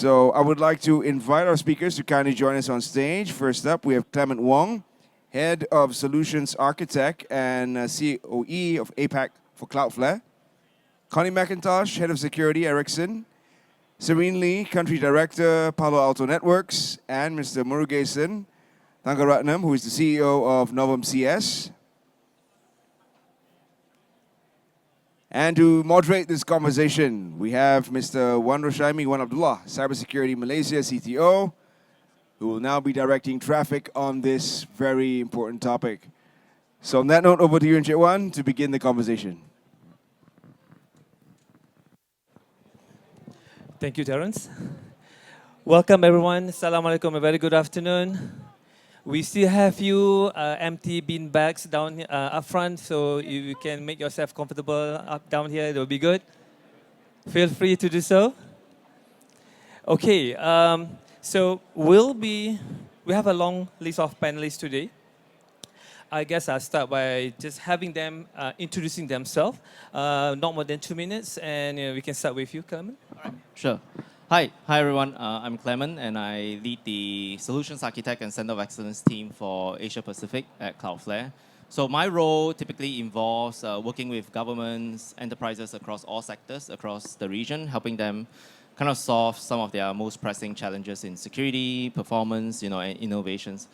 So I would like to invite our speakers to kindly join us on stage. First up, we have Clement Wong, Head of Solutions Architect and COE of APAC for Cloudflare. Connie McIntosh, Head of Security, Ericsson. Sarene Lee, Country Director, Palo Alto Networks. And Mr. Murugason, Thangaratnam, who is the CEO of Novem CS. And to moderate this conversation, we have Mr. Roshaimi, Abdullah, Cybersecurity Malaysia CTO, who will now be directing traffic on this very important topic. So on that note, over to you, Encik Wan, to begin the conversation. Thank you, Terence. Welcome, everyone. Assalamualaikum, a very good afternoon. We still have few empty bean bags down here, up front, so you can make yourself comfortable up down here. It will be good. Feel free to do so. Okay, so we have a long list of panelists today. I guess I'll start by just having them introducing themselves, not more than 2 minutes, and we can start with you, Clement. All right. Sure. Hi everyone. I'm Clement, and I lead the Solutions Architect and Center of Excellence team for Asia Pacific at Cloudflare. So my role typically involves working with governments, enterprises across all sectors across the region, helping them kind of solve some of their most pressing challenges in security, performance, and innovations.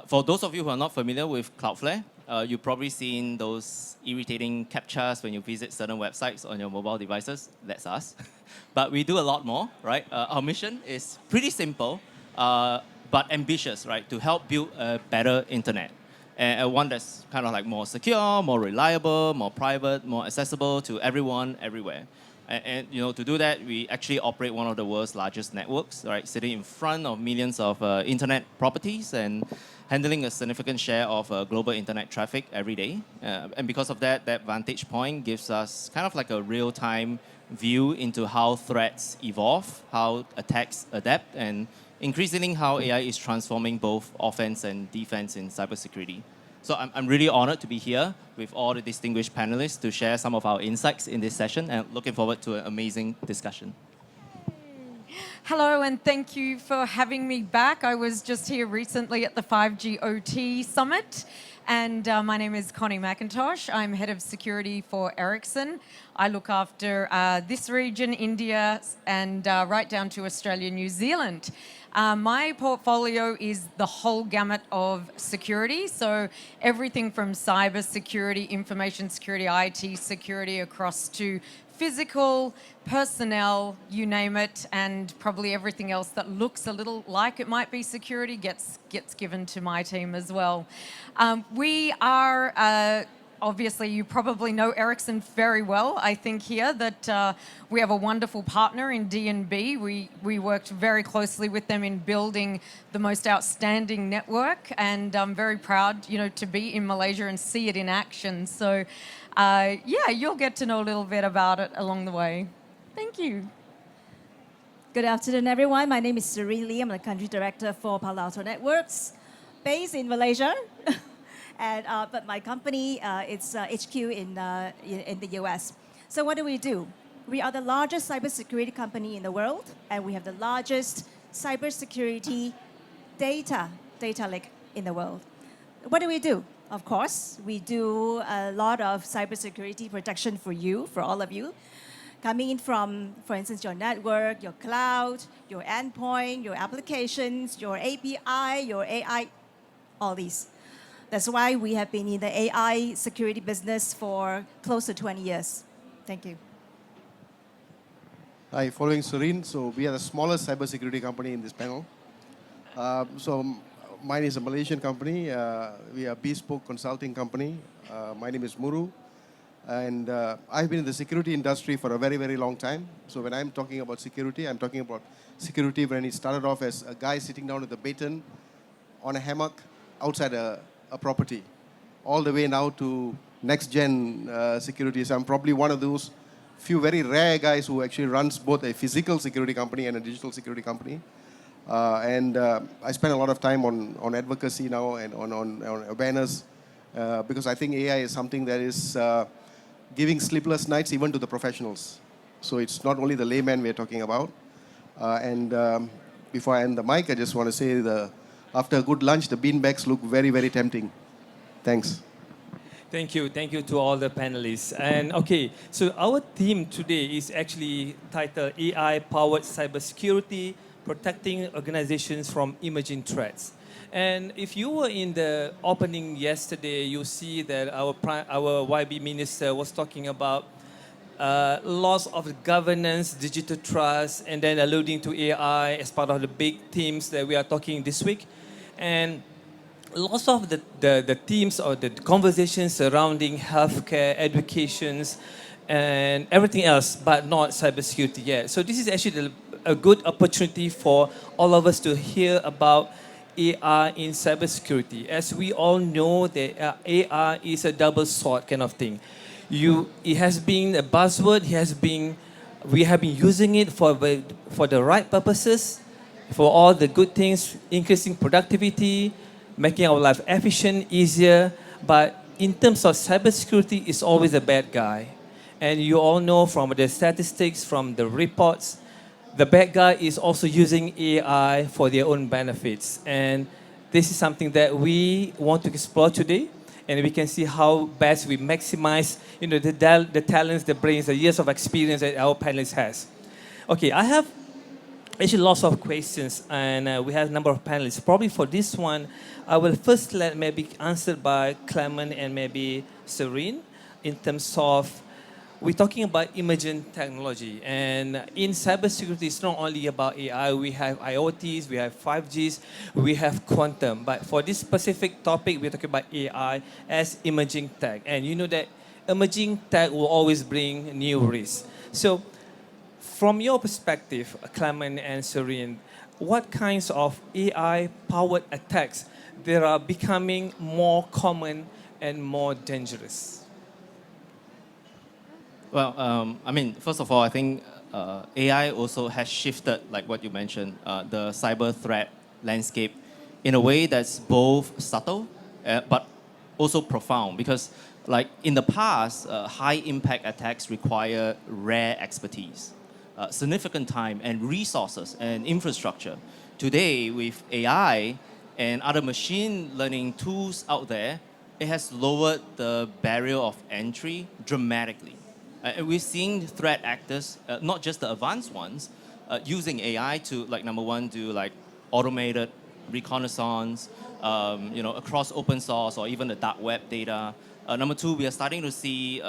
For those of you who are not familiar with Cloudflare, you've probably seen those irritating CAPTCHAs when you visit certain websites on your mobile devices. That's us. But we do a lot more, right? Our mission is pretty simple, but ambitious, right? To help build a better internet. And one that's kind of like more secure, more reliable, more private, more accessible to everyone, everywhere. And to do that, we actually operate one of the world's largest networks, right? Sitting in front of millions of internet properties and handling a significant share of global internet traffic every day. And because of that vantage point gives us kind of like a real-time view into how threats evolve, how attacks adapt, and increasingly how AI is transforming both offense and defense in cybersecurity. So I'm really honored to be here with all the distinguished panelists to share some of our insights in this session, and looking forward to an amazing discussion. Hello, and thank you for having me back. I was just here recently at the 5G OT Summit, and my name is Connie McIntosh. I'm Head of Security for Ericsson. I look after this region, India, and right down to Australia, New Zealand. My portfolio is the whole gamut of security, so everything from cyber security, information security, IT security, across to physical, personnel, you name it, and probably everything else that looks a little like it might be security gets given to my team as well. We are, obviously, you probably know Ericsson very well. I think here that we have a wonderful partner in D&B. We worked very closely with them in building the most outstanding network, and I'm very proud, to be in Malaysia and see it in action. So, yeah, you'll get to know a little bit about it along the way. Thank you. Good afternoon, everyone. My name is Sarene Lee. I'm the Country Director for Palo Alto Networks, based in Malaysia. But my company, it's HQ in the US. So what do? We are the largest cybersecurity company in the world, and we have the largest cybersecurity data lake in the world. What do? Of course, we do a lot of cybersecurity protection for you, for all of you, coming in from, for instance, your network, your cloud, your endpoint, your applications, your API, your AI, all these. That's why we have been in the AI security business for close to 20 years. Thank you. Hi, following Sarene. So we are the smallest cybersecurity company in this panel. Mine is a Malaysian company. We are a bespoke consulting company. My name is Muru. And I've been in the security industry for a very, very long time. So when I'm talking about security, I'm talking about security when it started off as a guy sitting down with a baton on a hammock outside a property, all the way now to next-gen security. So I'm probably one of those few very rare guys who actually runs both a physical security company and a digital security company. I spend a lot of time on advocacy now and on awareness because I think AI is something that is giving sleepless nights even to the professionals. So it's not only the layman we're talking about. Before I end the mic, I just want to say after a good lunch, the beanbags look very, very tempting. Thanks. Thank you to all the panelists. And okay, so our theme today is actually titled AI-powered cybersecurity, protecting organizations from emerging threats. And if you were in the opening yesterday, you see that our YB minister was talking about loss of governance, digital trust, and then alluding to AI as part of the big themes that we are talking this week. And lots of the themes or the conversations surrounding healthcare, educations, and everything else, but not cybersecurity yet. So this is actually a good opportunity for all of us to hear about AI in cybersecurity. As we all know, that AI is a double sword kind of thing. It has been a buzzword. We have been using it for the right purposes, for all the good things, increasing productivity, making our life efficient, easier. But in terms of cybersecurity, it's always a bad guy. And you all know from the statistics, from the reports, the bad guy is also using AI for their own benefits. And this is something that we want to explore today. And we can see how best we maximize, the talents, the brains, the years of experience that our panelists has. Okay, I have actually lots of questions, and we have a number of panelists. Probably for this one, I will first let maybe answered by Clement and maybe Sarene in terms of, we're talking about emerging technology. And in cybersecurity, it's not only about AI. We have IoTs, we have 5Gs, we have quantum. But for this specific topic, we're talking about AI as emerging tech. And you know that emerging tech will always bring new risks. So from your perspective, Clement and Sarene, what kinds of AI-powered attacks that are becoming more common and more dangerous? Well, first of all, I think AI also has shifted, like what you mentioned, the cyber threat landscape in a way that's both subtle but also profound. Because, like in the past, high-impact attacks require rare expertise, significant time and resources and infrastructure. Today, with AI and other machine learning tools out there, it has lowered the barrier of entry dramatically. We're seeing threat actors, not just the advanced ones, using AI to, like, number one, do like automated reconnaissance, across open source or even the dark web data. Number two, we are starting to see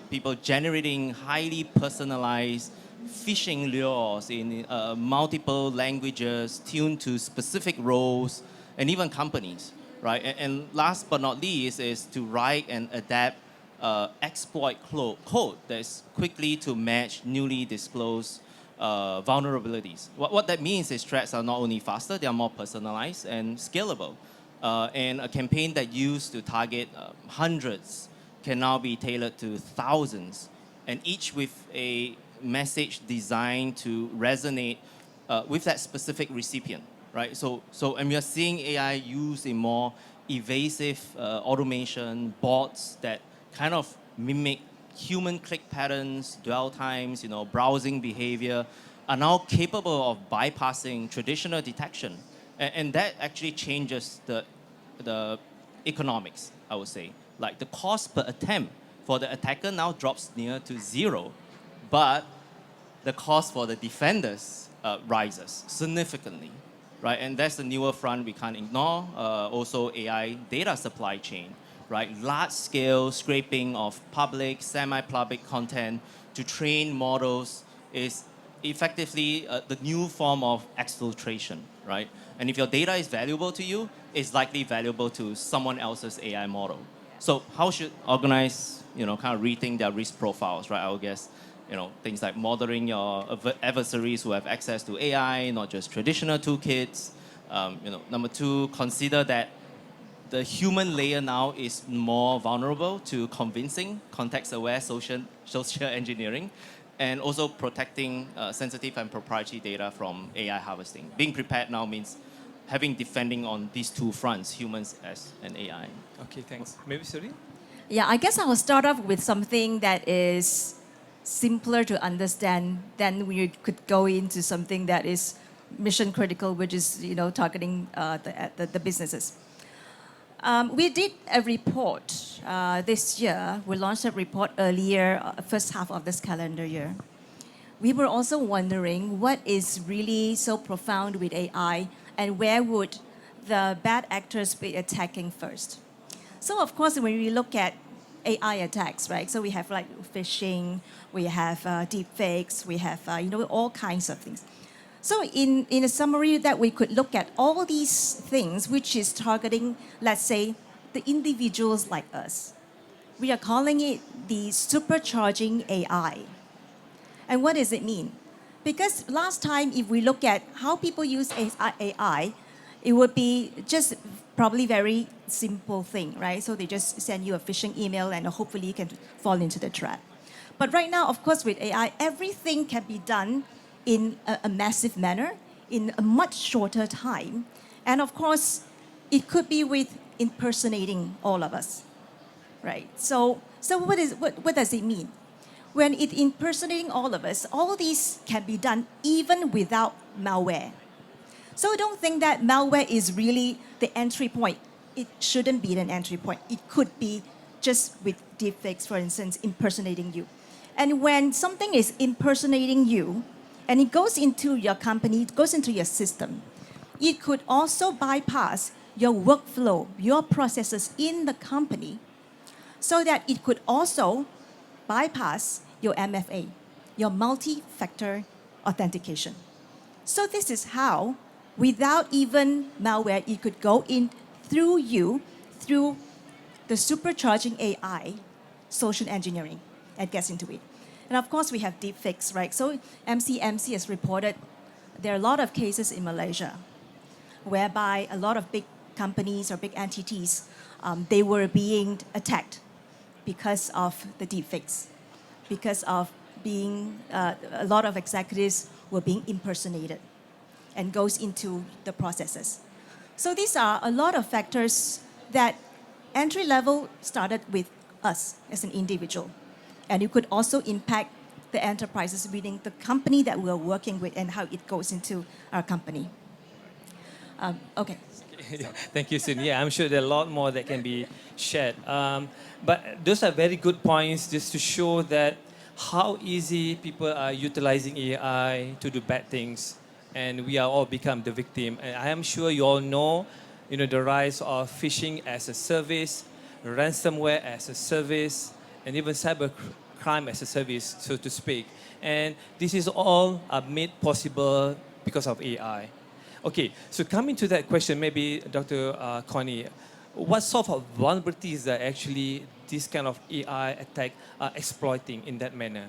people generating highly personalized phishing lures in multiple languages tuned to specific roles and even companies, right? And last but not least is to write and adapt exploit code that's quickly to match newly disclosed vulnerabilities. What that means is threats are not only faster, they are more personalized and scalable. And a campaign that used to target hundreds can now be tailored to thousands, and each with a message designed to resonate with that specific recipient, right? And we are seeing AI used in more evasive automation, bots that kind of mimic human click patterns, dwell times, browsing behavior, are now capable of bypassing traditional detection. And that actually changes the economics, I would say. Like the cost per attempt for the attacker now drops near to zero, but the cost for the defenders rises significantly, right? And that's the newer front we can't ignore. Also AI data supply chain, right? Large-scale scraping of public, semi-public content to train models is effectively the new form of exfiltration, right? And if your data is valuable to you, it's likely valuable to someone else's AI model. So how should organize, kind of rethink their risk profiles, right? I would guess, things like monitoring your adversaries who have access to AI, not just traditional toolkits. Number two, consider that the human layer now is more vulnerable to convincing, context-aware social engineering, and also protecting sensitive and proprietary data from AI harvesting. Being prepared now means defending on these two fronts, humans as an AI. Okay, thanks. Maybe Sarene? Yeah, I guess I will start off with something that is simpler to understand, then we could go into something that is mission critical, which is targeting the businesses. We did a report this year. We launched a report earlier, first half of this calendar year. We were also wondering what is really so profound with AI and where would the bad actors be attacking first. So of course, when we look at AI attacks, right? So we have like phishing, we have deep fakes, we have all kinds of things. So in a summary that we could look at all these things, which is targeting, let's say, the individuals like us. We are calling it the supercharging AI. And what does it mean? Because last time, if we look at how people use AI, it would be just probably very simple thing, right? So they just send you a phishing email and hopefully you can fall into the trap. But right now, of course, with AI, everything can be done in a massive manner, in a much shorter time. And of course, it could be with impersonating all of us, right? So what does it mean? When it impersonating all of us, all these can be done even without malware. So don't think that malware is really the entry point. It shouldn't be an entry point. It could be just with deepfakes, for instance, impersonating you. And when something is impersonating you, and it goes into your company, it goes into your system, it could also bypass your workflow, your processes in the company, so that it could also bypass your MFA, your multi-factor authentication. So this is how, without even malware, it could go in through you, through the supercharging AI, social engineering, and gets into it. And of course, we have deepfakes, right? So MCMC has reported there are a lot of cases in Malaysia whereby a lot of big companies or big entities, they were being attacked because of the deepfakes, because of being, a lot of executives were being impersonated and goes into the processes. So these are a lot of factors that entry level started with us as an individual. And it could also impact the enterprises, meaning the company that we're working with and how it goes into our company. Okay. Thank you, Sin. Yeah, I'm sure there are a lot more that can be shared. But those are very good points just to show that how easy people are utilizing AI to do bad things. And we are all become the victim. And I am sure you all know, the rise of phishing as a service, ransomware as a service, and even cyber crime as a service, so to speak. And this is all made possible because of AI. Okay, so coming to that question, maybe Dr. Connie, what sort of vulnerabilities are actually this kind of AI attack are exploiting in that manner?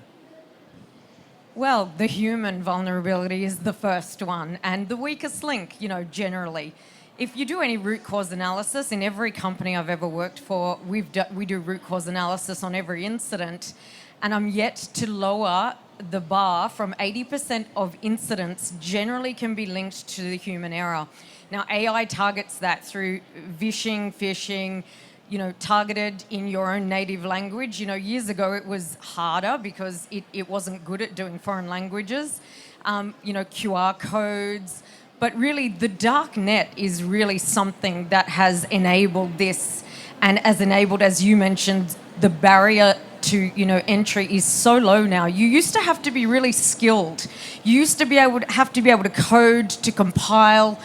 Well, the human vulnerability is the first one and the weakest link, generally. If you do any root cause analysis, in every company I've ever worked for, we do root cause analysis on every incident, and I'm yet to lower the bar from 80% of incidents generally can be linked to the human error. Now, AI targets that through phishing, targeted in your own native language. Years ago it was harder because it wasn't good at doing foreign languages, QR codes. But really, the dark net is really something that has enabled this and has enabled, as you mentioned, the barrier to entry is so low now. You used to have to be really skilled. You used to have to be able to code, to compile,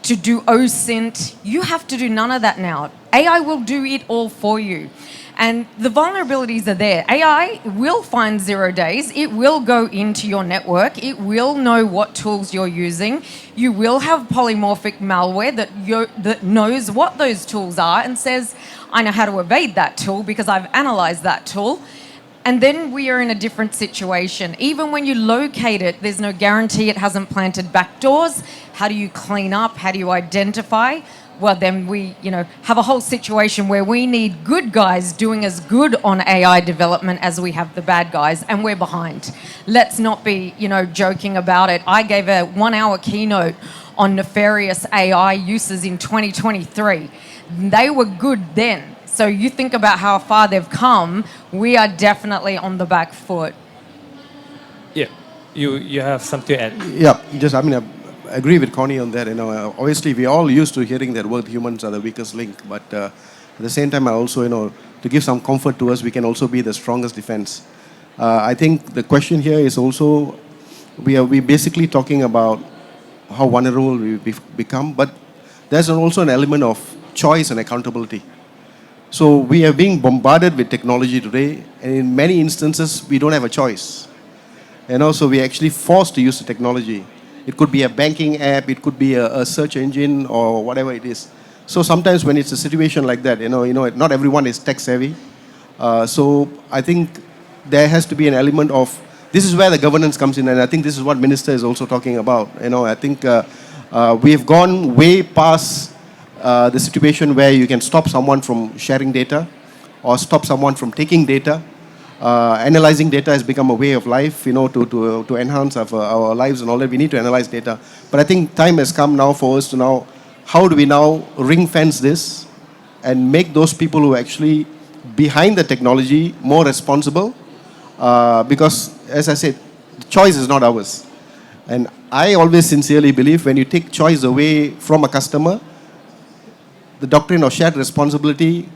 to do OSINT. You have to do none of that now. AI will do it all for you. And the vulnerabilities are there. AI will find 0 days. It will go into your network. It will know what tools you're using. You will have polymorphic malware that knows what those tools are and says, I know how to evade that tool because I've analyzed that tool. And then we are in a different situation. Even when you locate it, there's no guarantee it hasn't planted backdoors. How do you clean up? How do you identify? Well, then we, have a whole situation where we need good guys doing as good on AI development as we have the bad guys, and we're behind. Let's not be, joking about it. I gave a 1-hour keynote on nefarious AI uses in 2023. They were good then. So you think about how far they've come, we are definitely on the back foot. you have something to add. Yeah, just I agree with Connie on that. Obviously we all used to hearing that word humans are the weakest link, but at the same time, I also to give some comfort to us, we can also be the strongest defense. I think the question here is also we basically talking about how vulnerable we become, but there's also an element of choice and accountability. So we are being bombarded with technology today, and in many instances, we don't have a choice. So we're actually forced to use the technology. It could be a banking app, it could be a search engine, or whatever it is. So sometimes when it's a situation like that, not everyone is tech savvy. So I think there has to be an element of, this is where the governance comes in, and I think this is what Minister is also talking about. I think we have gone way past the situation where you can stop someone from sharing data or stop someone from taking data. Analyzing data has become a way of life, to enhance our lives and all that. We need to analyze data. But I think time has come now for us to now, how do we now ring fence this and make those people who are actually behind the technology more responsible? Because, as I said, the choice is not ours. And I always sincerely believe when you take choice away from a customer, the doctrine of shared responsibility,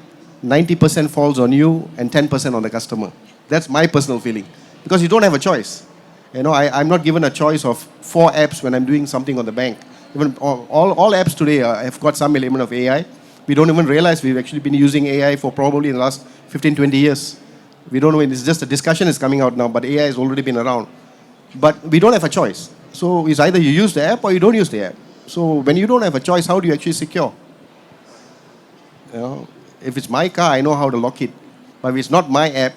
90% falls on you and 10% on the customer. That's my personal feeling. Because you don't have a choice. I'm not given a choice of 4 apps when I'm doing something on the bank. Even all apps today have got some element of AI. We don't even realize we've actually been using AI for probably in the last 15, 20 years. We don't know, it's just a discussion is coming out now, but AI has already been around. But we don't have a choice. So it's either you use the app or you don't use the app. So when you don't have a choice, how do you actually secure? If it's my car, I know how to lock it. But if it's not my app,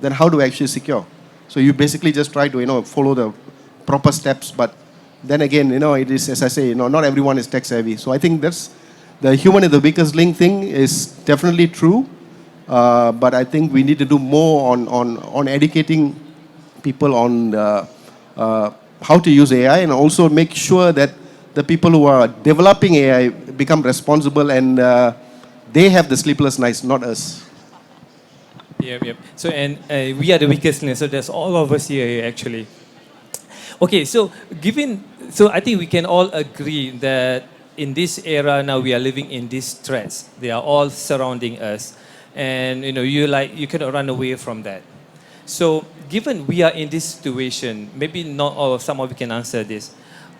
then how do I actually secure? So you basically just try to, follow the proper steps. But then again, it is, as I say, not everyone is tech savvy. So I think that's the human is the weakest link thing is definitely true. But I think we need to do more on educating people on how to use AI, and also make sure that the people who are developing AI become responsible and they have the sleepless nights, not us. Yep. So, and we are the weakest link, so there's all of us here actually. Okay, so I think we can all agree that in this era now we are living in these threats. They are all surrounding us. And you cannot run away from that. So given we are in this situation, maybe not all of some of you can answer this.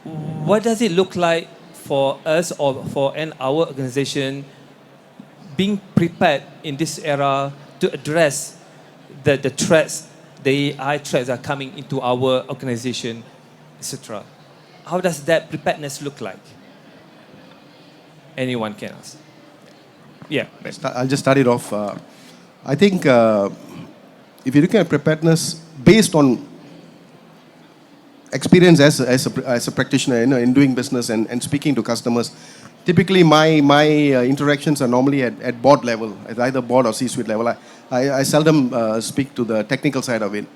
What does it look like for us or for our organization being prepared in this era to address the threats, the AI threats that are coming into our organization, etc.? How does that preparedness look like? Anyone can ask. Yeah. I'll just start it off. I think if you look at preparedness based on experience as a practitioner in doing business and speaking to customers, typically my interactions are normally at board level, at either board or C-suite level. I seldom speak to the technical side of it.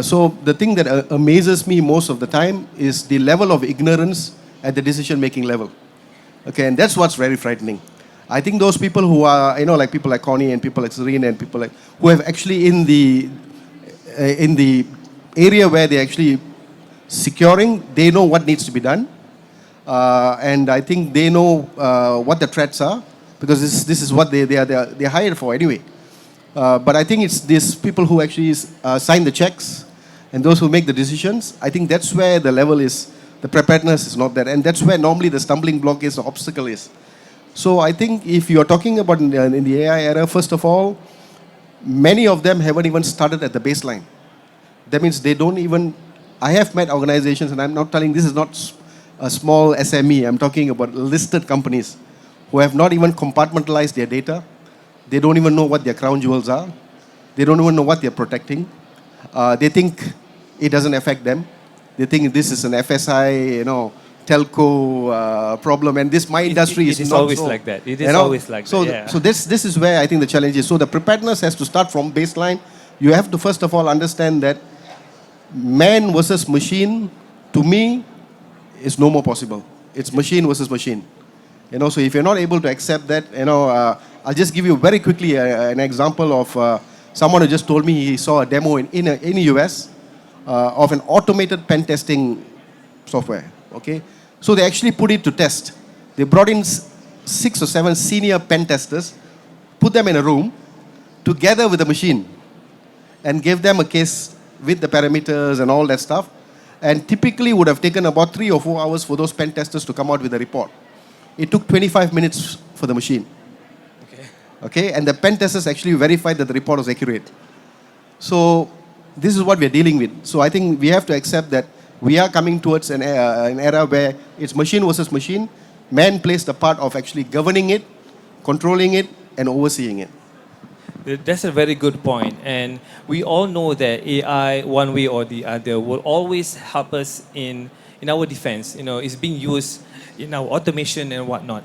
So the thing that amazes me most of the time is the level of ignorance at the decision-making level. Okay, and that's what's very frightening. I think those people who are, like people like Connie and people like Sarene and people like who have actually in the area where they're actually securing, they know what needs to be done, and I think they know what the threats are, because this is what they're hired for anyway. But I think it's these people who actually sign the checks and those who make the decisions. I think that's where the level is. The preparedness is not there, and that's where normally the stumbling block is, the obstacle is. So I think if you're talking about in the AI era, first of all, many of them haven't even started at the baseline. That means they don't even, I have met organizations, and I'm not telling this is not a small SME, I'm talking about listed companies who have not even compartmentalized their data. They don't even know what their crown jewels are. They don't even know what they're protecting. They think it doesn't affect them. They think this is an FSI, telco problem, and my industry is not always so, like that. It is always like so that. Yeah. So this is where I think the challenge is. So the preparedness has to start from baseline. You have to first of all understand that man versus machine, to me, is no more possible. It's machine versus machine. So if you're not able to accept that, I'll just give you very quickly an example of someone who just told me he saw a demo in the US of an automated pen testing software. Okay, so they actually put it to test. They brought in 6 or 7 senior pen testers, put them in a room together with the machine, and gave them a case with the parameters and all that stuff. And typically would have taken about 3 or 4 hours for those pen testers to come out with a report. It took 25 minutes for the machine. Okay, and the pen testers actually verified that the report was accurate. So this is what we're dealing with. So I think we have to accept that we are coming towards an era where it's machine versus machine. Man plays the part of actually governing it, controlling it, and overseeing it. That's a very good point. And we all know that AI, one way or the other, will always help us in our defense. It's being used in our automation and whatnot.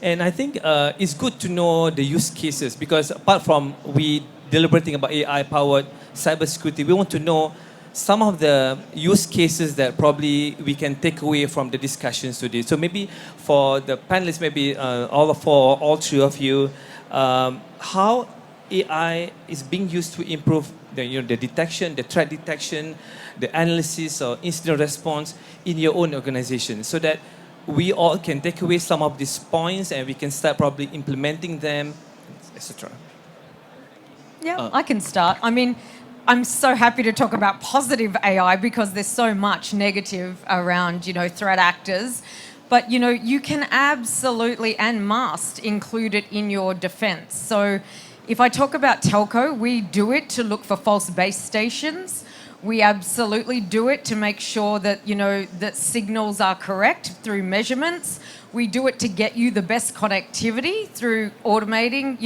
And I think it's good to know the use cases, because apart from we deliberating about AI-powered cybersecurity, we want to know some of the use cases that probably we can take away from the discussions today. So maybe for the panelists, maybe all 4 or all 3 of you, how AI is being used to improve the detection, the threat detection, the analysis or incident response in your own organization, so that we all can take away some of these points and we can start probably implementing them, etc. Yeah, I can start. I mean, I'm so happy to talk about positive AI because there's so much negative around, threat actors. But, you can absolutely and must include it in your defense. So if I talk about telco, we do it to look for false base stations. We absolutely do it to make sure that, that signals are correct through measurements. We do it to get you the best connectivity through automating,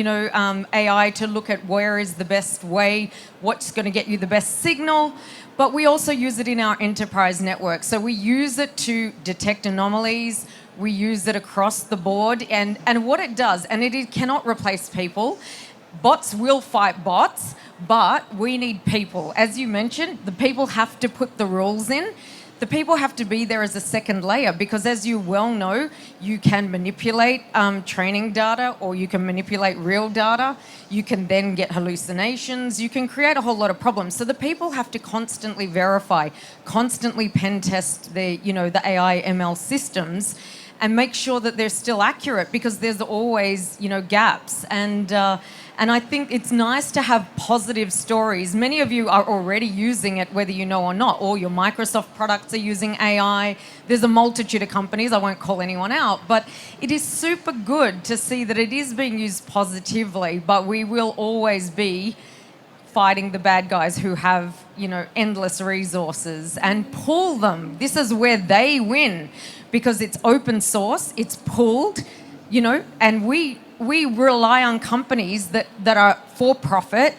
AI to look at where is the best way, what's going to get you the best signal. But we also use it in our enterprise network. So we use it to detect anomalies. We use it across the board. And what it does, and it cannot replace people. Bots will fight bots, but we need people. As you mentioned, the people have to put the rules in. The people have to be there as a second layer, because as you well know, you can manipulate training data, or you can manipulate real data. You can then get hallucinations. You can create a whole lot of problems. So the people have to constantly verify, constantly pen test the AI ML systems and make sure that they're still accurate, because there's always, gaps. And I think it's nice to have positive stories. Many of you are already using it, whether you know or not. All your Microsoft products are using AI. There's a multitude of companies. I won't call anyone out. But it is super good to see that it is being used positively. But we will always be fighting the bad guys who have, endless resources, and pull them. This is where they win, because it's open source, it's pooled, and we rely on companies that are for profit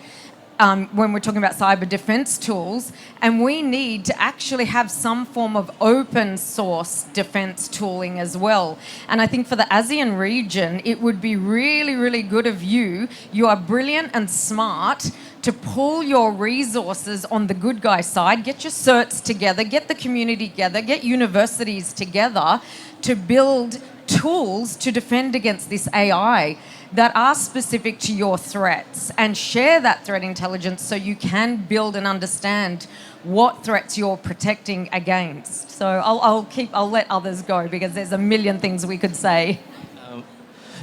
when we're talking about cyber defense tools, and we need to actually have some form of open source defense tooling as well. And I think for the ASEAN region, it would be really, really good of you. You are brilliant and smart to pull your resources on the good guy side, get your certs together, get the community together, get universities together to build tools to defend against this AI that are specific to your threats, and share that threat intelligence so you can build and understand what threats you're protecting against. So I'll let others go, because there's a million things we could say.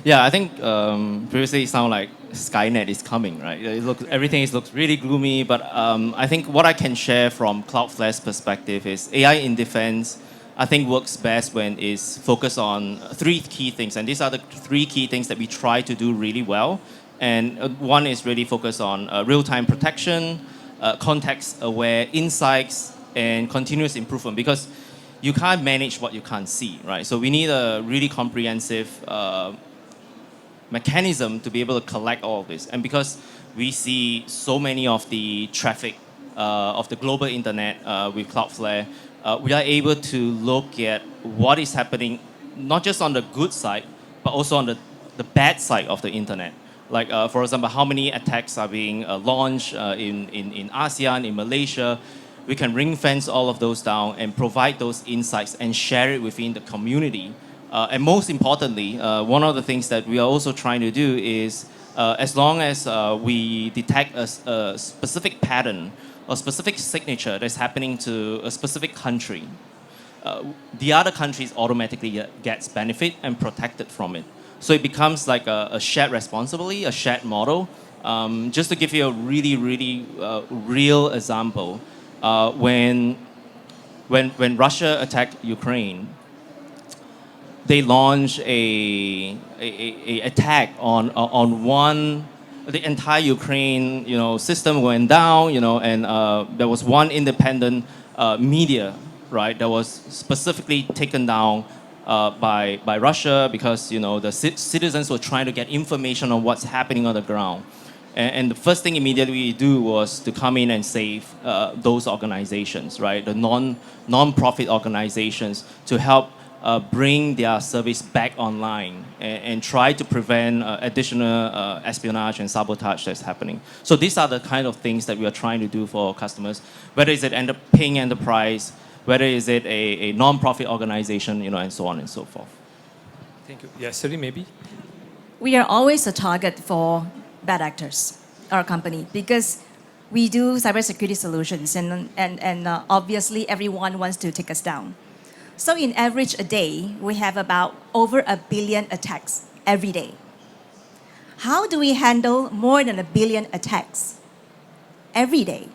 Yeah, I think previously it sounded like Skynet is coming, right? Everything looks really gloomy, but I think what I can share from Cloudflare's perspective is AI in defense, I think, works best when it's focused on 3 key things. And these are the 3 key things that we try to do really well. And one is really focused on real-time protection, context-aware insights, and continuous improvement, because you can't manage what you can't see, right? So we need a really comprehensive mechanism to be able to collect all of this. And because we see so many of the traffic of the global internet with Cloudflare, we are able to look at what is happening, not just on the good side, but also on the bad side of the internet. Like, for example, how many attacks are being launched in ASEAN, in Malaysia. We can ring fence all of those down and provide those insights and share it within the community. And most importantly, one of the things that we are also trying to do is, as long as we detect a specific pattern a specific signature that's happening to a specific country, the other countries automatically gets benefit and protected from it. So it becomes like a shared responsibility, a shared model. Just to give you a really real example, when Russia attacked Ukraine, they launched a attack on one. The entire Ukraine, system went down, and there was one independent media, right, that was specifically taken down by Russia because the citizens were trying to get information on what's happening on the ground. And the first thing immediately we do was to come in and save those organizations, right? The non-profit organizations to help bring their service back online and try to prevent additional espionage and sabotage that's happening. So these are the kind of things that we are trying to do for customers, whether it's a paying enterprise, whether is it a non-profit organization, and so on and so forth. Thank you. Yeah, Sarene, maybe? We are always a target for bad actors, our company, because we do cybersecurity solutions, and obviously everyone wants to take us down. So in average a day, we have about over 1 billion attacks every day. How do we handle more than 1 billion attacks every day?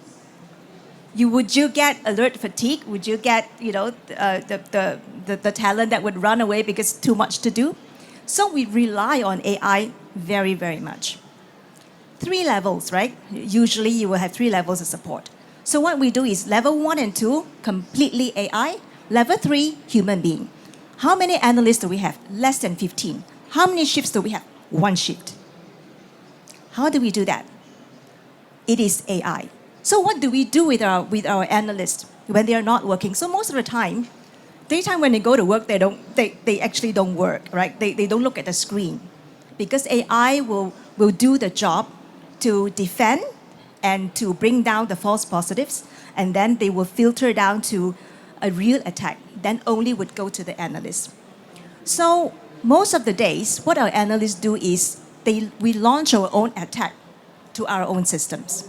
Would you get alert fatigue? Would you get the talent that would run away because too much to do? So we rely on AI very, very much. 3 levels, right? Usually you will have 3 levels of support. So what we do is level 1 and 2, completely AI. Level 3, human being. How many analysts do we have? Less than 15. How many shifts do we have? 1 shift. How do we do that? It is AI. So what do we do with our analysts when they are not working? So most of the time, daytime when they go to work, they actually don't work, right? They don't look at the screen, because AI will do the job to defend and to bring down the false positives, and then they will filter down to a real attack, then only would go to the analyst. So most of the days, what our analysts do is we launch our own attack to our own systems.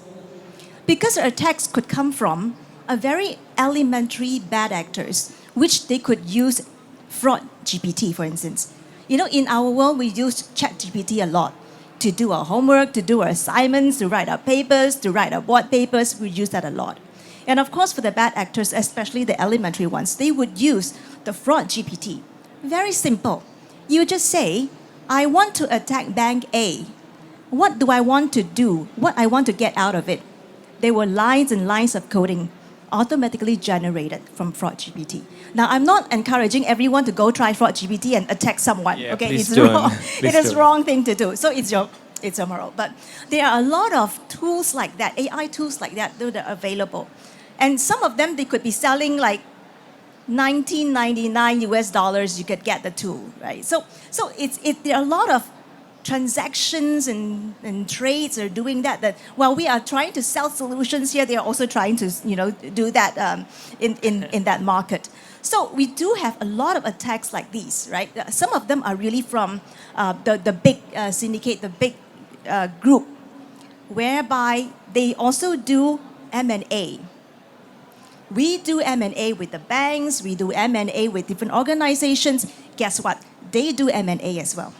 Because our attacks could come from a very elementary bad actors, which they could use fraud GPT, for instance. In our world, we use ChatGPT a lot to do our homework, to do our assignments, to write our papers, to write our board papers. We use that a lot. And of course, for the bad actors, especially the elementary ones, they would use the fraud GPT. Very simple. You just say, I want to attack bank A. What do I want to do? What I want to get out of it? There were lines and lines of coding automatically generated from Fraud GPT. Now, I'm not encouraging everyone to go try Fraud GPT and attack someone. Yeah, okay, please it's don't. wrong. Please It is don't. wrong thing to do. So it's your moral. But there are a lot of tools like that, AI tools like that are available. And some of them, they could be selling like $19.99 US, you could get the tool, right? So there are a lot of transactions and trades are doing that while we are trying to sell solutions here, they are also trying to do that in that market. So we do have a lot of attacks like these, right? Some of them are really from the big syndicate, the big group, whereby they also do M&A. We do M&A with the banks, we do M&A with different organizations. Guess what? They do M&A as well.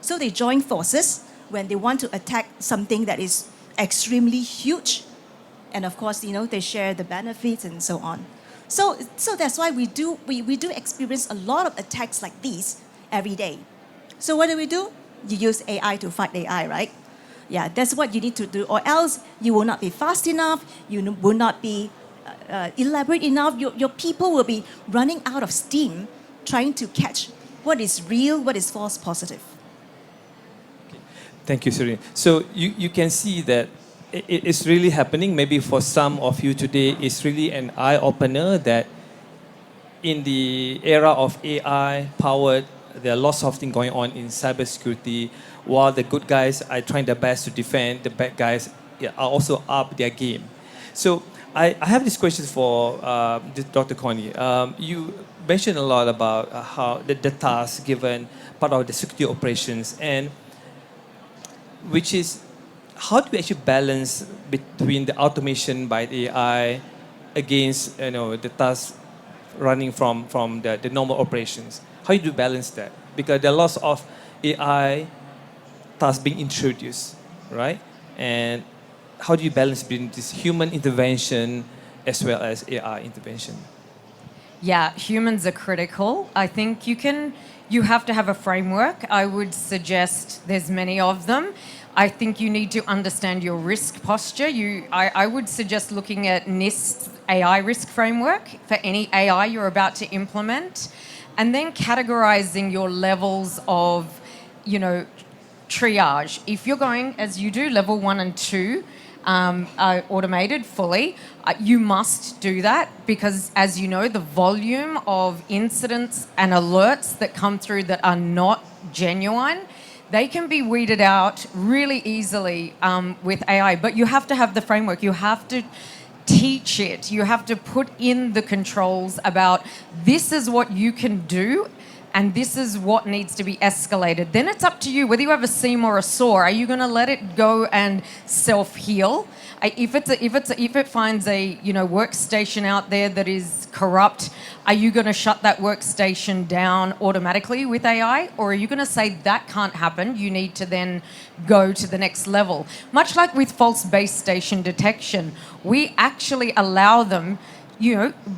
So they join forces when they want to attack something that is extremely huge. And of course, they share the benefits and so on. So that's why we do experience a lot of attacks like these every day. So what do? You use AI to fight AI, right? Yeah, that's what you need to do, or else you will not be fast enough, you will not be elaborate enough. Your people will be running out of steam trying to catch what is real, what is false positive. Thank you, Sarene. So you can see that it's really happening. Maybe for some of you today, it's really an eye-opener that in the era of AI-powered, there are lots of things going on in cybersecurity. While the good guys are trying their best to defend, the bad guys are also up their game. So I have this question for Dr. Connie. You mentioned a lot about how the task given part of the security operations, and which is how do we actually balance between the automation by the AI against the tasks running from the normal operations? How do you balance that? Because there are lots of AI tasks being introduced, right? And how do you balance between this human intervention as well as AI intervention? Yeah, humans are critical. I think you have to have a framework. I would suggest there's many of them. I think you need to understand your risk posture. I would suggest looking at NIST's AI risk framework for any AI you're about to implement, and then categorizing your levels of, triage. If you're going, as you do, level 1 and 2, automated fully, you must do that because, as you know, the volume of incidents and alerts that come through that are not genuine, they can be weeded out really easily with AI. But you have to have the framework. You have to teach it. You have to put in the controls about this is what you can do and this is what needs to be escalated. Then it's up to you, whether you have a seam or a sore. Are you going to let it go and self-heal? If it finds a workstation out there that is corrupt, are you going to shut that workstation down automatically with AI, or are you going to say that can't happen? You need to then go to the next level. Much like with false base station detection, we actually allow them,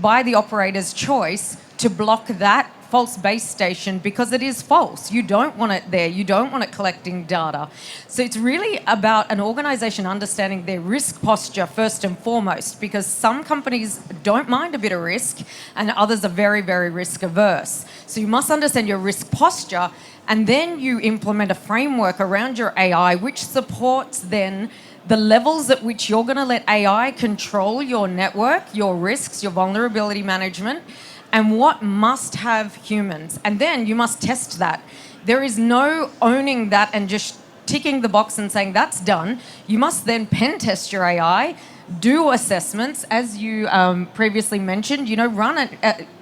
by the operator's choice, to block that false base station because it is false. You don't want it there. You don't want it collecting data. So it's really about an organization understanding their risk posture first and foremost, because some companies don't mind a bit of risk and others are very, very risk averse. So you must understand your risk posture, and then you implement a framework around your AI which supports then the levels at which you're going to let AI control your network, your risks, your vulnerability management, and what must have humans. And then you must test that. There is no owning that and just ticking the box and saying that's done. You must then pen test your AI, do assessments, as you previously mentioned, run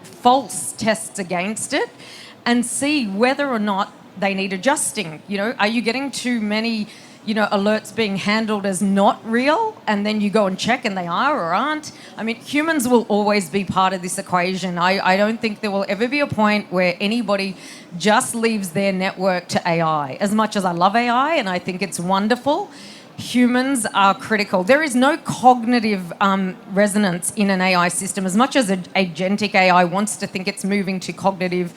false tests against it and see whether or not they need adjusting. Are you getting too many alerts being handled as not real, and then you go and check and they are or aren't? I mean, humans will always be part of this equation. I don't think there will ever be a point where anybody just leaves their network to AI. As much as I love AI and I think it's wonderful, humans are critical. There is no cognitive resonance in an AI system. As much as agentic AI wants to think it's moving to cognitive,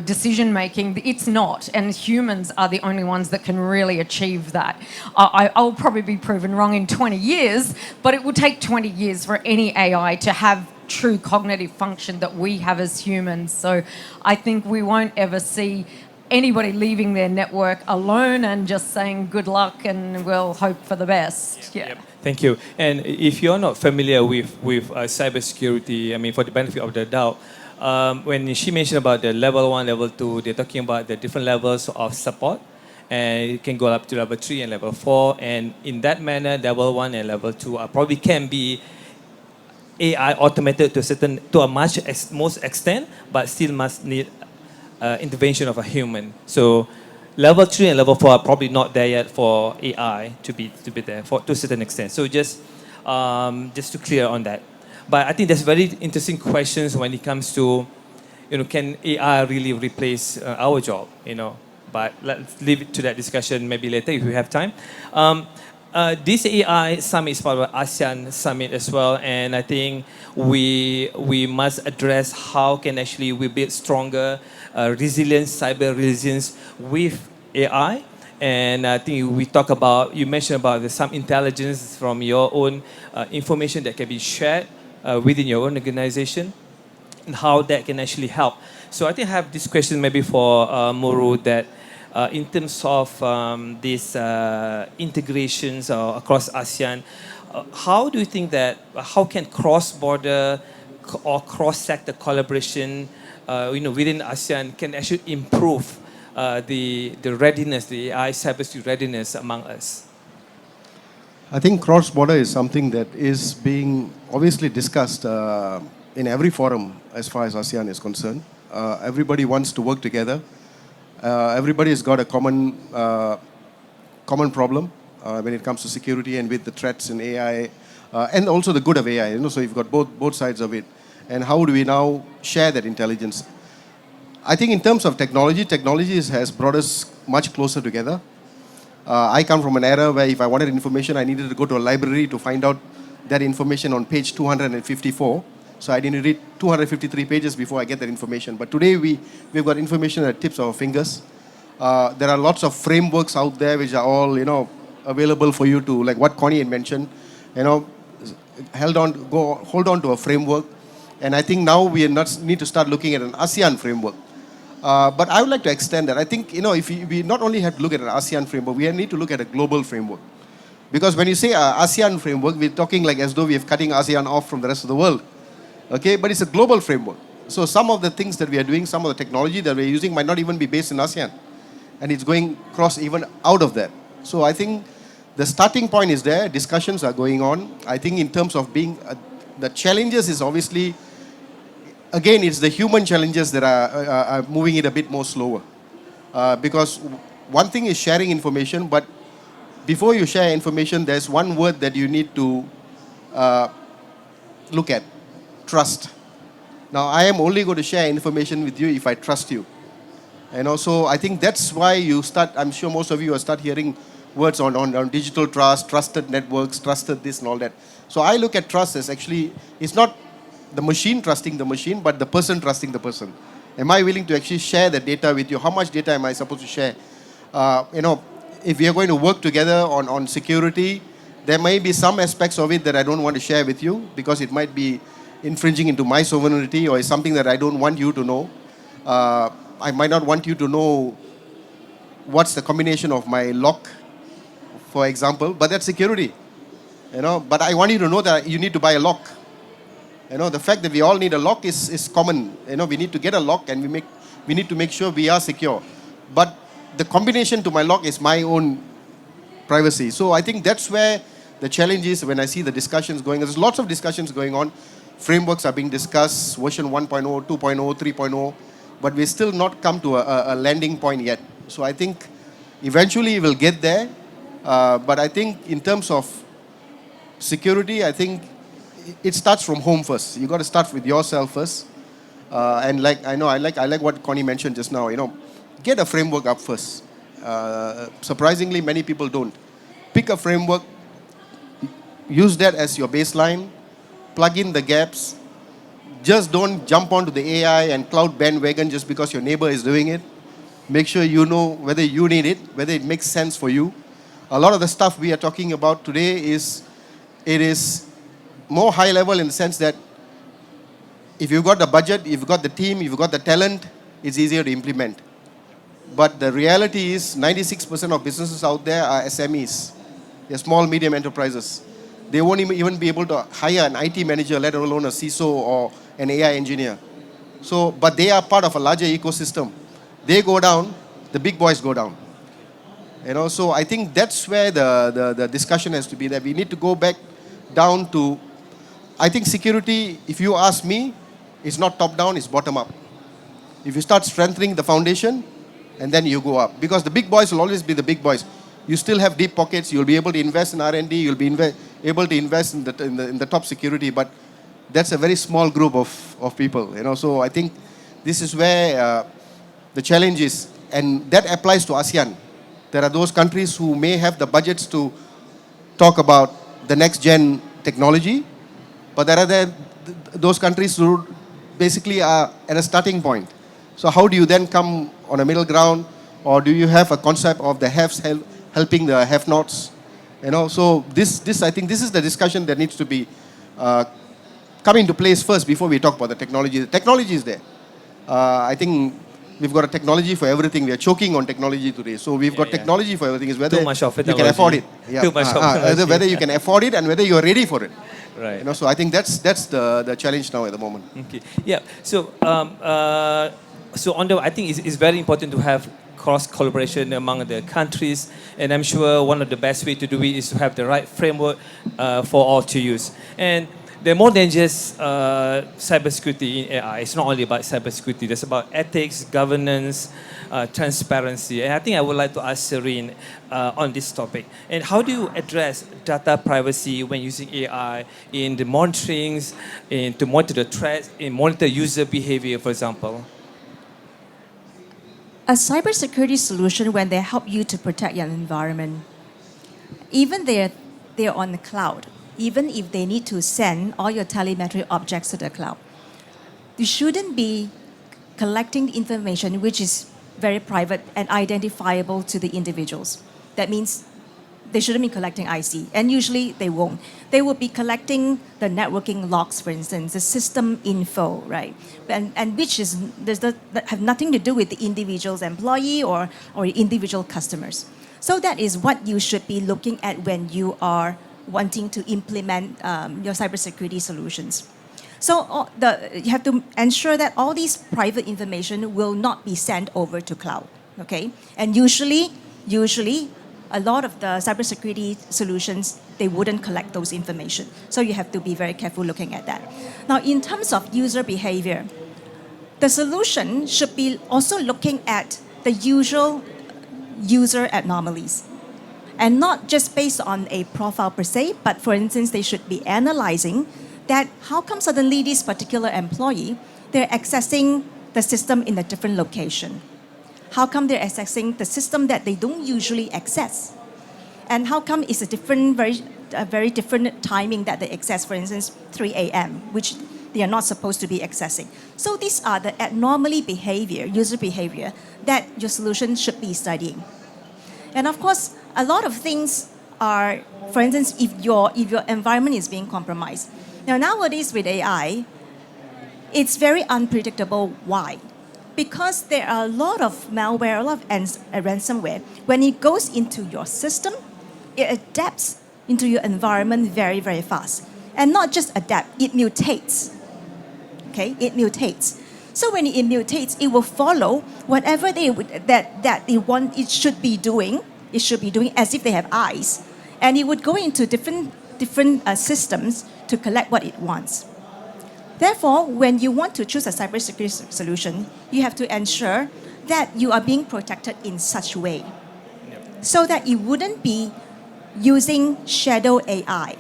decision making, it's not. And humans are the only ones that can really achieve that. I'll probably be proven wrong in 20 years, but it will take 20 years for any AI to have true cognitive function that we have as humans. So I think we won't ever see anybody leaving their network alone and just saying good luck and we'll hope for the best. Yeah. Thank you. And if you're not familiar with cybersecurity, I mean, for the benefit of the doubt, when she mentioned about the level 1, level 2, they're talking about the different levels of support, and it can go up to level 3 and level 4. And in that manner, level 1 and level 2 probably can be AI automated to a most extent, but still must need intervention of a human. So level 3 and level 4 are probably not there yet for AI to be there to a certain extent. So just to clear on that. But I think there's very interesting questions when it comes to, can AI really replace our job? But let's leave it to that discussion maybe later if we have time. This AI summit is part of ASEAN summit as well, and I think we must address how can actually we build stronger resilience, cyber resilience with AI. And I think you mentioned about some intelligence from your own information that can be shared within your own organization and how that can actually help. So I think I have this question maybe for Muru, that in terms of these integrations across ASEAN, how do you think that, how can cross-border or cross-sector collaboration within ASEAN can actually improve the readiness, the AI cybersecurity readiness among us? I think cross-border is something that is being obviously discussed in every forum as far as ASEAN is concerned. Everybody wants to work together. Everybody has got a common problem, when it comes to security and with the threats in AI, and also the good of AI. So you've got both sides of it. And how do we now share that intelligence? I think in terms of technology has brought us much closer together. I come from an era where if I wanted information, I needed to go to a library to find out that information on page 254. So I didn't read 253 pages before I get that information. But today we've got information at the tips of our fingers. There are lots of frameworks out there which are all available for you to, like what Connie had mentioned, hold on to a framework. And I think now we need to start looking at an ASEAN framework. But I would like to extend that. I think if we not only have to look at an ASEAN framework, we need to look at a global framework. Because when you say ASEAN framework, we're talking like as though we're cutting ASEAN off from the rest of the world. Okay, but it's a global framework. So some of the things that we are doing, some of the technology that we're using might not even be based in ASEAN. And it's going across even out of that. So I think the starting point is there, discussions are going on. I think in terms of being, the challenges is obviously, again, it's the human challenges that are moving it a bit more slower. Because one thing is sharing information, but before you share information, there's one word that you need to look at. Trust. Now, I am only going to share information with you if I trust you. And also, I think that's why you start, I'm sure most of you will start hearing words on digital trust, trusted networks, trusted this and all that. So I look at trust as actually, it's not the machine trusting the machine, but the person trusting the person. Am I willing to actually share the data with you? How much data am I supposed to share? If we are going to work together on security, there may be some aspects of it that I don't want to share with you because it might be infringing into my sovereignty or is something that I don't want you to know. I might not want you to know what's the combination of my lock, for example, but that's security. But I want you to know that you need to buy a lock. The fact that we all need a lock is common. We need to get a lock and we need to make sure we are secure. But the combination to my lock is my own privacy. So I think that's where the challenge is when I see the discussions going. There's lots of discussions going on. Frameworks are being discussed, version 1.0, 2.0, 3.0, but we're still not come to a landing point yet. So I think eventually we'll get there. But I think in terms of security, I think it starts from home first. You got to start with yourself first. And I like what Connie mentioned just now. Get a framework up first. Surprisingly, many people don't. Pick a framework, use that as your baseline, plug in the gaps. Just don't jump onto the AI and cloud bandwagon just because your neighbor is doing it. Make sure you know whether you need it, whether it makes sense for you. A lot of the stuff we are talking about today is more high level in the sense that if you've got the budget, if you've got the team, if you've got the talent, it's easier to implement. But the reality is 96% of businesses out there are SMEs. They're small, medium enterprises. They won't even be able to hire an IT manager, let alone a CISO or an AI engineer. But they are part of a larger ecosystem. They go down, the big boys go down. So I think that's where the discussion has to be, that we need to go back down to, I think security, if you ask me, it's not top down, it's bottom up. If you start strengthening the foundation, and then you go up. Because the big boys will always be the big boys. You still have deep pockets, you'll be able to invest in R&D, you'll be able to invest in the top security, but that's a very small group of people. So I think this is where the challenge is, and that applies to ASEAN. There are those countries who may have the budgets to talk about the next gen technology, but there are those countries who basically are at a starting point. So how do you then come on a middle ground, or do you have a concept of the haves helping the have-nots? So this I think this is the discussion that needs to be come into place first before we talk about the technology. The technology is there. I think we've got a technology for everything. We are choking on technology today. So we've got technology for everything. Is whether Too much of it you can afford it. Yeah. Too much of it. Whether you can afford it and whether you are ready for it. Right. So I think that's the challenge now at the moment. Okay. Yeah. So I think it's very important to have cross collaboration among the countries, and I'm sure one of the best way to do it is to have the right framework for all to use. And They're more than just cybersecurity in AI. It's not only about cybersecurity. There's about ethics, governance, transparency. And I think I would like to ask Sarene on this topic. And how do you address data privacy when using AI in the monitorings, to monitor the threats, in monitor user behavior, for example? A cybersecurity solution, when they help you to protect your environment, even they're on the cloud, even if they need to send all your telemetry objects to the cloud, you shouldn't be collecting information which is very private and identifiable to the individuals. That means they shouldn't be collecting IC, and usually they won't. They will be collecting the networking logs, for instance, the system info, right? And which is that have nothing to do with the individual's employee or individual customers. So that is what you should be looking at when you are wanting to implement your cybersecurity solutions. So you have to ensure that all these private information will not be sent over to cloud, okay? And usually, a lot of the cybersecurity solutions, they wouldn't collect those information. So you have to be very careful looking at that. Now, in terms of user behavior, the solution should be also looking at the usual user anomalies. And not just based on a profile per se, but for instance, they should be analyzing that how come suddenly this particular employee, they're accessing the system in a different location? How come they're accessing the system that they don't usually access? And how come it's a very different timing that they access, for instance, 3 a.m., which they are not supposed to be accessing. So these are the abnormally user behavior that your solution should be studying. And of course, a lot of things are, for instance, if your environment is being compromised. Now, nowadays with AI, it's very unpredictable. Why? Because there are a lot of malware, a lot of ransomware. When it goes into your system, it adapts into your environment very, very fast. And not just adapt, it mutates. Okay, it mutates. So when it mutates, it will follow whatever that they want it should be doing. It should be doing as if they have eyes, and it would go into different systems to collect what it wants. Therefore, when you want to choose a cybersecurity solution, you have to ensure that you are being protected in such a way, so that you wouldn't be using shadow AI.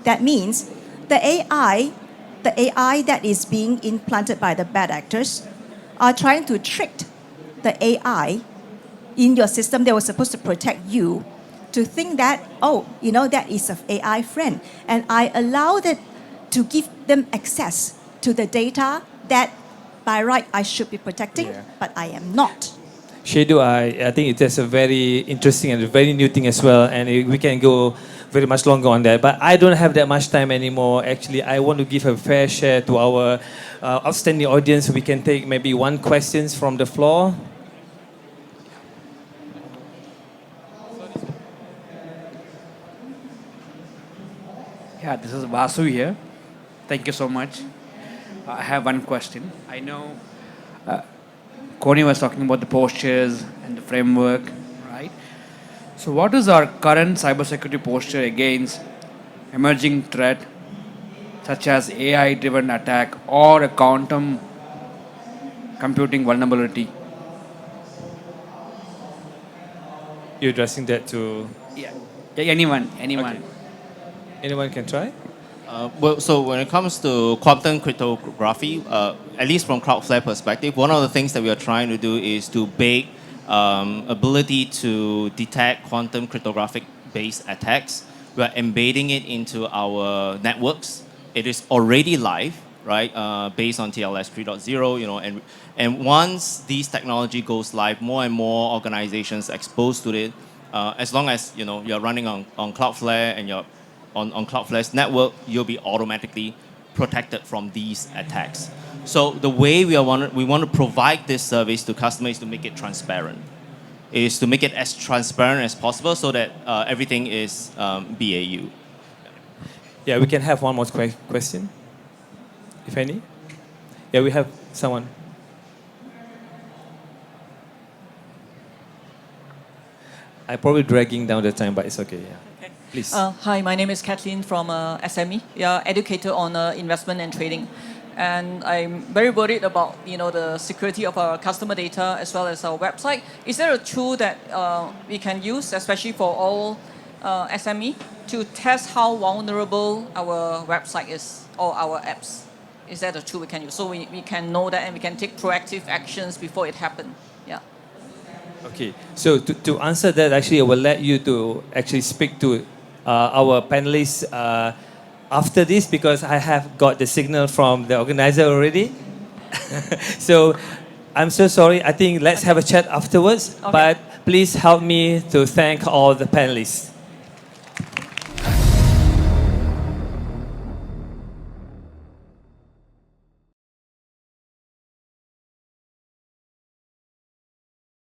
That means the AI that is being implanted by the bad actors are trying to trick the AI in your system that was supposed to protect you to think that, that is an AI friend. And I allow that to give them access to the data that by right I should be protecting, but I am not. Shadow, I think it's just a very interesting and a very new thing as well, and we can go very much longer on that. But I don't have that much time anymore. Actually, I want to give a fair share to our outstanding audience. We can take maybe one questions from the floor. Yeah, this is Vasu here. Thank you so much. I have one question. I know Connie was talking about the postures and the framework, right? So what is our current cybersecurity posture against emerging threat such as AI-driven attack or a quantum computing vulnerability? You're addressing that to... Yeah, anyone. Okay. Anyone can try? So when it comes to quantum cryptography, at least from Cloudflare perspective, one of the things that we are trying to do is to bake ability to detect quantum cryptographic based attacks. We are embedding it into our networks. It is already live, right? Based on TLS 3.0, and once this technology goes live, more and more organizations exposed to it. As long as you're running on Cloudflare and you're on Cloudflare's network, you'll be automatically protected from these attacks. So the way we want to provide this service to customers is to make it transparent. Is to make it as transparent as possible so that everything is BAU. Yeah, we can have one more question, if any. Yeah, we have someone. I'm probably dragging down the time, but it's okay. Yeah. Okay. Please. Hi, my name is Kathleen from SME. We are educator on investment and trading, and I'm very worried about the security of our customer data as well as our website. Is there a tool that we can use, especially for all SME, to test how vulnerable our website is or our apps? Is that a tool we can use so we can know that and we can take proactive actions before it happens? Yeah. Okay, so to answer that, actually, I will let you to actually speak to our panelists after this because I have got the signal from the organizer already. So I'm so sorry. I think let's have a chat afterwards. Okay. But please help me to thank all the panelists.